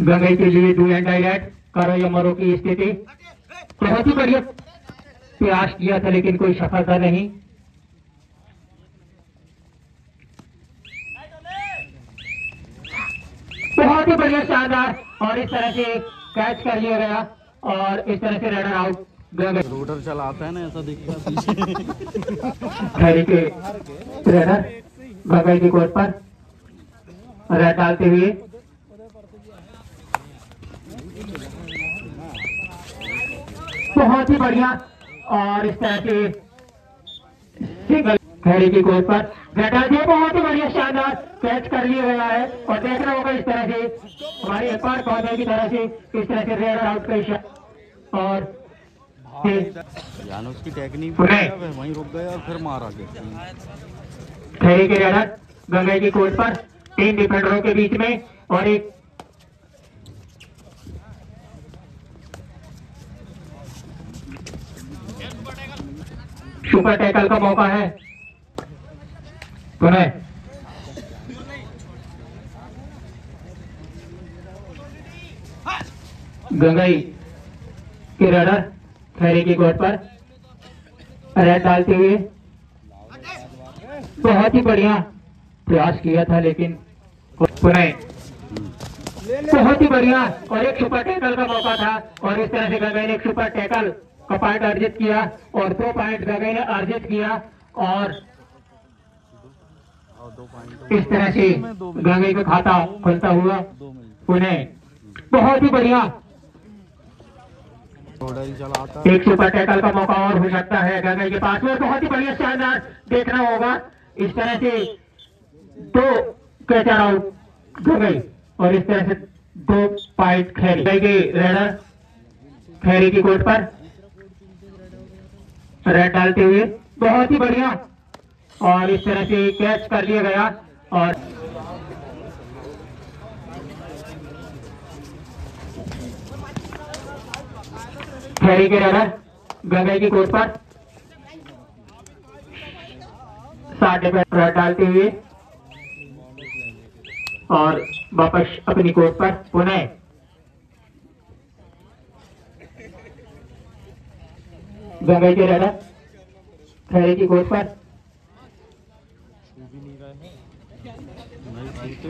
गंगई के लिए do and direct करो या मरो की स्थिति। बहुत ही बढ़िया प्रयास किया था लेकिन कोई सफलता नहीं। बहुत ही बढ़िया शानदार और इस तरह से कैच कर लिया गया और इस तरह से रनर आउट। रोटर चलाता है ना ऐसा दिखता है। खैरी के रनर गंगई की कोर्ट पर रन डालते हुए बहुत ही बढ़िया और इस तरह से सिंगल खैरी की कोर्ट पर रन डाल दिया। बहुत ही बढ़िया शानदार कैच कर लिया गया है और देखना होगा इस तरह से हमारी एक और पौधे की तरह से इस तरह से रनर आउट का इशारा और यानी उसकी टेक्निक वहीं रुक गया और फिर मारा गया। खैरी के रनर गंगई की कोर्ट पर 3 डिफेंडरों के बीच में और एक सुपर टैकल का मौका है। पुनः गंगई के रनर खैरी की कोर्ट पर रन डालते हुए बहुत ही बढ़िया प्रयास किया था लेकिन पुनः बहुत ही बढ़िया और एक सुपर टैकल का मौका था और इस तरह से गंगई ने एक सुपर टैकल का पॉइंट अर्जित किया और 2 पॉइंट गंगई ने अर्जित किया और इस तरह से गंगई का खाता खुलता हुआ पुनः बहुत ही बढ़िया एक सुपर टैकल का मौका और हो सकता है गंगई के पास में। बहुत ही बढ़िया शानदार देखना होगा इस तरह से 2 कैचर आउट गंगई और इस तरह से 2 पॉइंट खैरी के रनर खैरी की कोर्ट पर रन डालते हुए बहुत ही बढ़िया और इस तरह से कैच कर लिया गया और खैरी के रनर गंगई की कोर्ट पर 60 रन डालते हुए और वापस अपनी कोर्ट पर पुनः गंगई के रनर खैरी की कोर्ट पर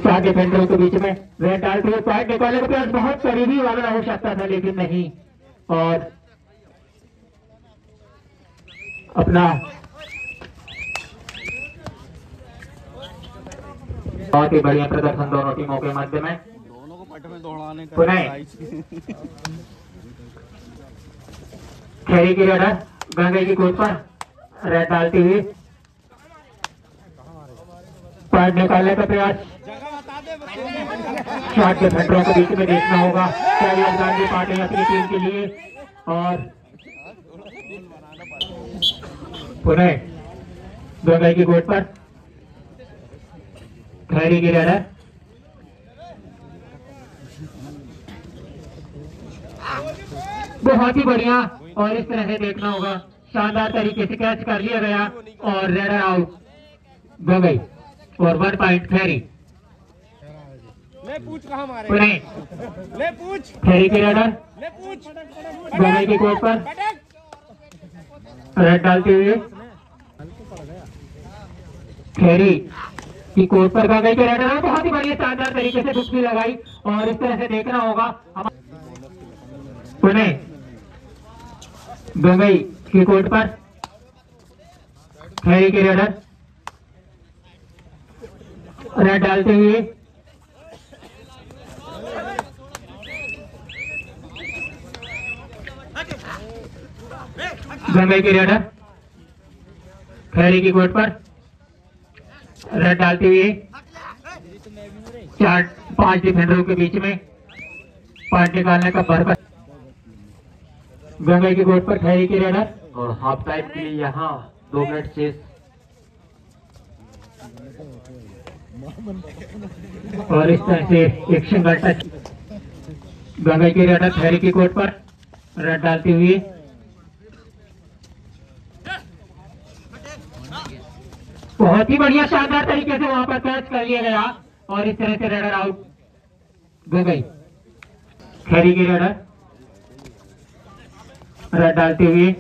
4 डिफेंडरों के बीच में रन डालते हुए पॉइंट निकालने के पास बहुत करीबी वाला हो सकता था लेकिन नहीं और अपना बहुत ही बढ़िया प्रदर्शन दोनों टीमों के मध्य में। दोनों को पट में दौड़ाने का पुनः खैरी की रनर गंगई की कोर्ट पर रन डालते हुए पॉइंट निकालने का प्रयास। 4 डिफेंडरों के बीच में देखना होगा क्या योगदान दे पाते हैं अपनी टीम के लिए और पुनः गंगई की कोर्ट पर खैरी की रनर बहुत ही बढ़िया और इस तरह से देखना होगा शानदार तरीके से कैच कर लिया गया और रनर आउट गंगई और 1 पॉइंट खैरी। ले पूछ कहाँ मारे ले पूछ खैरी के रनर ले पूछ गंगई की कोर्ट पर रन डालते हुए खैरी की कोर्ट पर गंगई के रनर बहुत ही बढ़िया शानदार तरीके से डुबकी लगाई और इस तरह से देखना होगा पुनः गंगई की कोर्ट पर खैरी के रनर रन डालते हुए गंगई के रनर खैरी की कोर्ट पर रन डालते हुए 4-5 डिफेंडरों के बीच में पॉइंट निकालने का बरकत। गंगई की कोर्ट पर खैरी की रनर और हाफ टाइम के लिए यहाँ 2 मिनट शेष और इस तरह से एक सिंगल टच गंगई की रनर खैरी की कोर्ट पर रन डालते हुए बहुत बहुत ही बढ़िया शानदार तरीके से वहां पर कैच कर लिया गया और इस तरह से रेडर आउट गई। खैरी की रेडर रन डालते हुए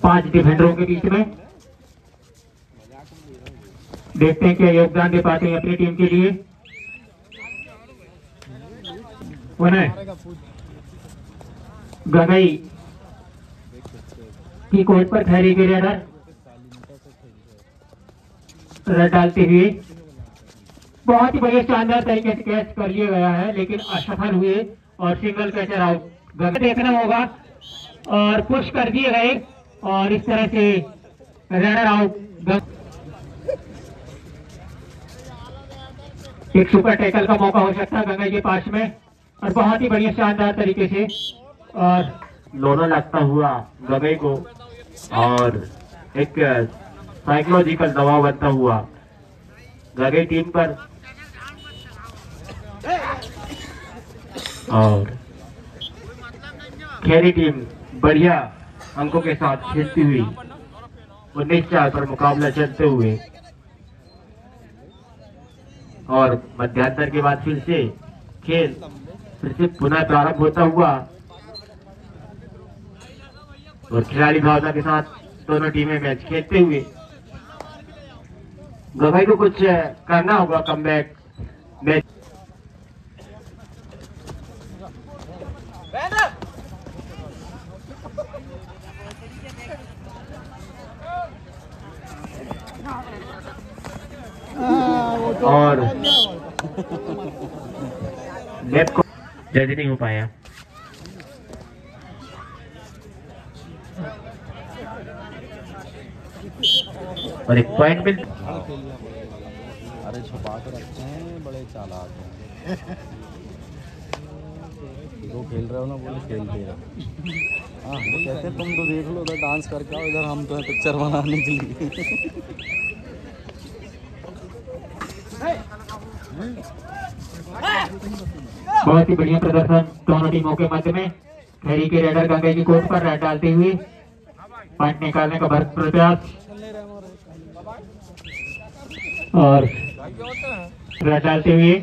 5 डिफेंडरों के बीच में। देखते हैं क्या योगदान दे पाते हैं अपनी टीम के लिए। गगई की कोर्ट पर खैरी के रेडर रन डालते हुए बहुत ही बढ़िया शानदार तरीके से कैच कर लिया गया है, लेकिन असफल हुए और सिंगल कैचर आउट। देखना होगा और पुश कर दिए गए और इस तरह से रनर आउट। एक सुपर टैकल का मौका हो सकता है गंगा के पास में और बहुत ही बढ़िया शानदार तरीके से और लोना लगता हुआ गगई को और एक साइकोलॉजिकल दबाव बनता हुआ गगई टीम पर और खैरी टीम बढ़िया अंकों के साथ खेलती हुई 19-4 पर मुकाबला चलते हुए और मध्यांतर के बाद फिर से खेल फिर से पुनः प्रारंभ होता हुआ और खिलाड़ी भावना के साथ दोनों टीमें मैच खेलते हुए गगई को कुछ करना होगा कमबैक मैच। और लेफ्ट को जज नहीं हो पाया। और एक पॉइंट मिल। अरे छुपा के रखते हैं, बड़े चालाक हैं। जो खेल रहे हो ना बोले खेलते रहो। हाँ वो कहते हैं तुम तो देख लो उधर डांस करके आओ, इधर हम तो है पिक्चर बनाने के लिए। बहुत ही बढ़िया प्रदर्शन दोनों टीमों के मध्य में। खैरी के रेडर गंगा की कोर्ट पर रन डालते हुए पॉइंट निकालने का भरपूर प्रयास और रन डालते हुए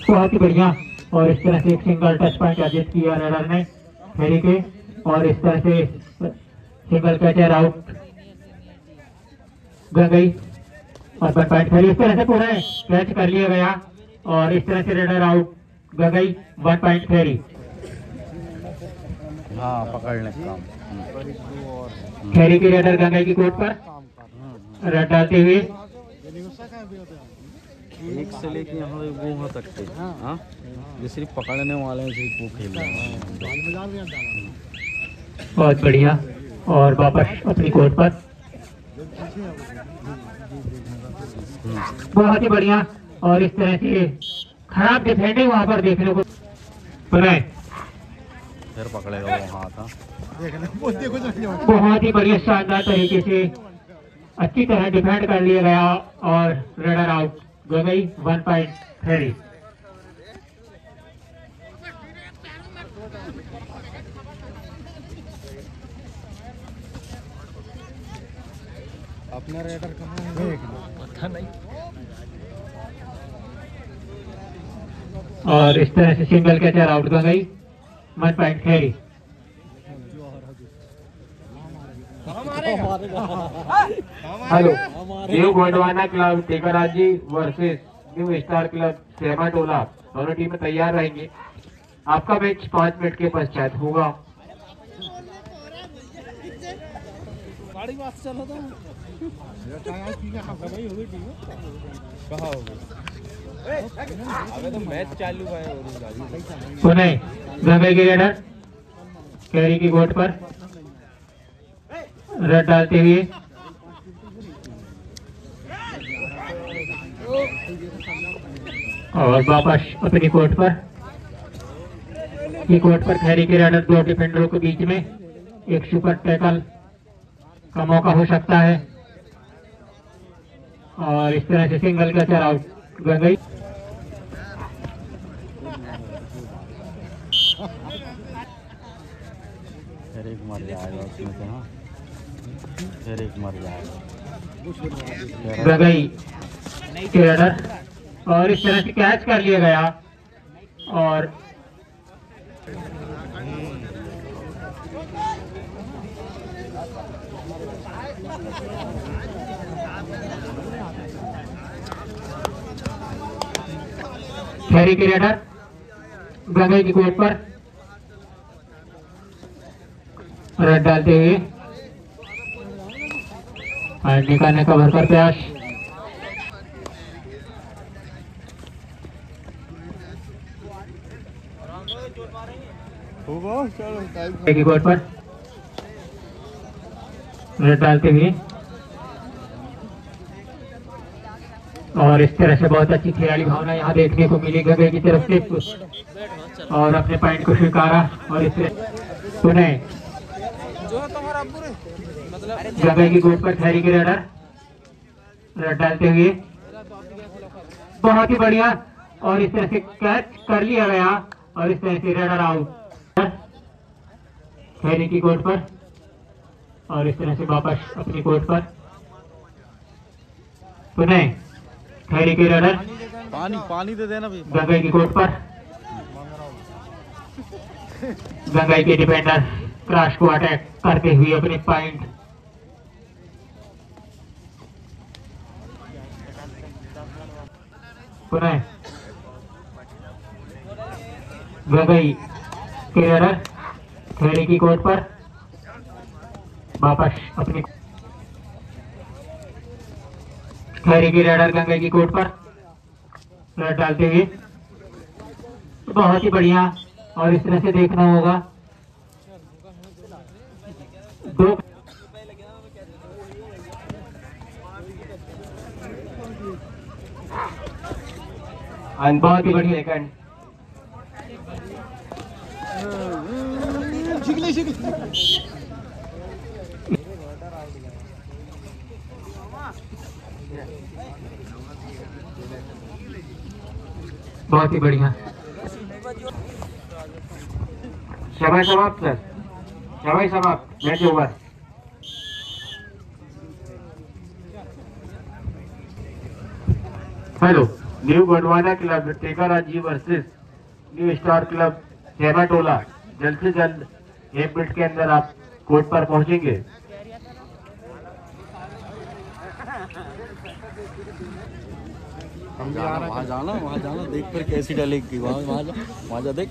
बहुत ही बढ़िया और इस तरह से एक सिंगल टच पॉइंट अर्जित किया रेडर ने खैरी के और इस तरह से सिंगल कैचर आउट गई और 1 पॉइंट खैरी। इस तरह से पूरा कैच कर लिया गया और इस तरह से रेडर आउट गई 1 पॉइंट खैरी। हाँ पकड़ने का काम खैरी की रेडर गंगा की कोर्ट पर रन डालते हुए एक से लेके यहाँ वो हो सकते हैं। हाँ जो सिर्फ पकड़ने वाले हैं सिर्फ वो खेल रहे हैं। बहुत बढ़िया और वापस अपनी कोर्ट पर बहुत ही बढ़िया और इस तरह से खराब डिफेंडिंग वहां पर देखने को बनाए। फिर पकड़ेगा वो हाथ। बहुत ही बढ़िया शानदार तरीके से अच्छी तरह डिफेंड कर लिया गया और रेडर आउट गई 1 पॉइंट खैरी। अपना रेडर कहाँ है पता नहीं। और इस तरह से सिंगल कैचर आउट गई 1 point Khairi. Hello new Gondwana club Tekraji versus new star club Sematola दोनों टीमें तैयार रहेंगे। आपका मैच 5 मिनट के पश्चात होगा। अबे तो मैच चालू है पुणे गंगा की रेडर खैरी की कोर्ट पर रन डालते हुए और वापस अपनी कोर्ट पर खैरी के रेडर 2 डिफेंडरों के बीच में एक सुपर टैकल का मौका हो सकता है और इस तरह से सिंगल का चर आउट गंगई। फिर एक मर जाएगा उसमें से। हाँ, फिर एक मर जाएगा। गंगई के रनर और इस तरह से कैच कर लिया गया। और खैरी के रेडर गंगई की कोर्ट पर रन डालते हुए और निकालने का भरकर प्रयास। की कोर्ट पर रन डालते हुए और इस तरह से बहुत अच्छी खिलाड़ी भावना यहाँ देखने को मिली गंगई की तरफ से और अपने पॉइंट को स्वीकारा। और इसे पुनः गंगई की कोर्ट पर खैरी के रेडर रन डालते हुए बहुत ही बढ़िया और इस तरह से कैच कर लिया गया और इस तरह से रेडर आउट खैरी की कोर्ट पर और इस तरह से वापस अपनी कोर्ट पर पुनः खैरी के रेडर पानी दे देना भाई। गंगई की कोर्ट पर गंगई के डिफेंडर क्रॉस को अटैक करते हुए अपने पॉइंट पुनः गंगई के रेडर खैरी की कोर्ट पर वापस अपनी खैरी की रेडर गंगई की कोर्ट पर रन डालते हुए बहुत ही बढ़िया और इस तरह से देखना होगा दो बहुत ही बढ़िया सेकंड बहुत ही बढ़िया समय समाप्त सर, समय समाप्त, match over. Hello, new Gondwana club Tekaraji versus new star club Sematola. जल्द से जल्द 1 मिनट के अंदर आप कोर्ट पर पहुंचेंगे। वहाँ जाना देख फिर कैसी डलेगी। वहाँ जा देख।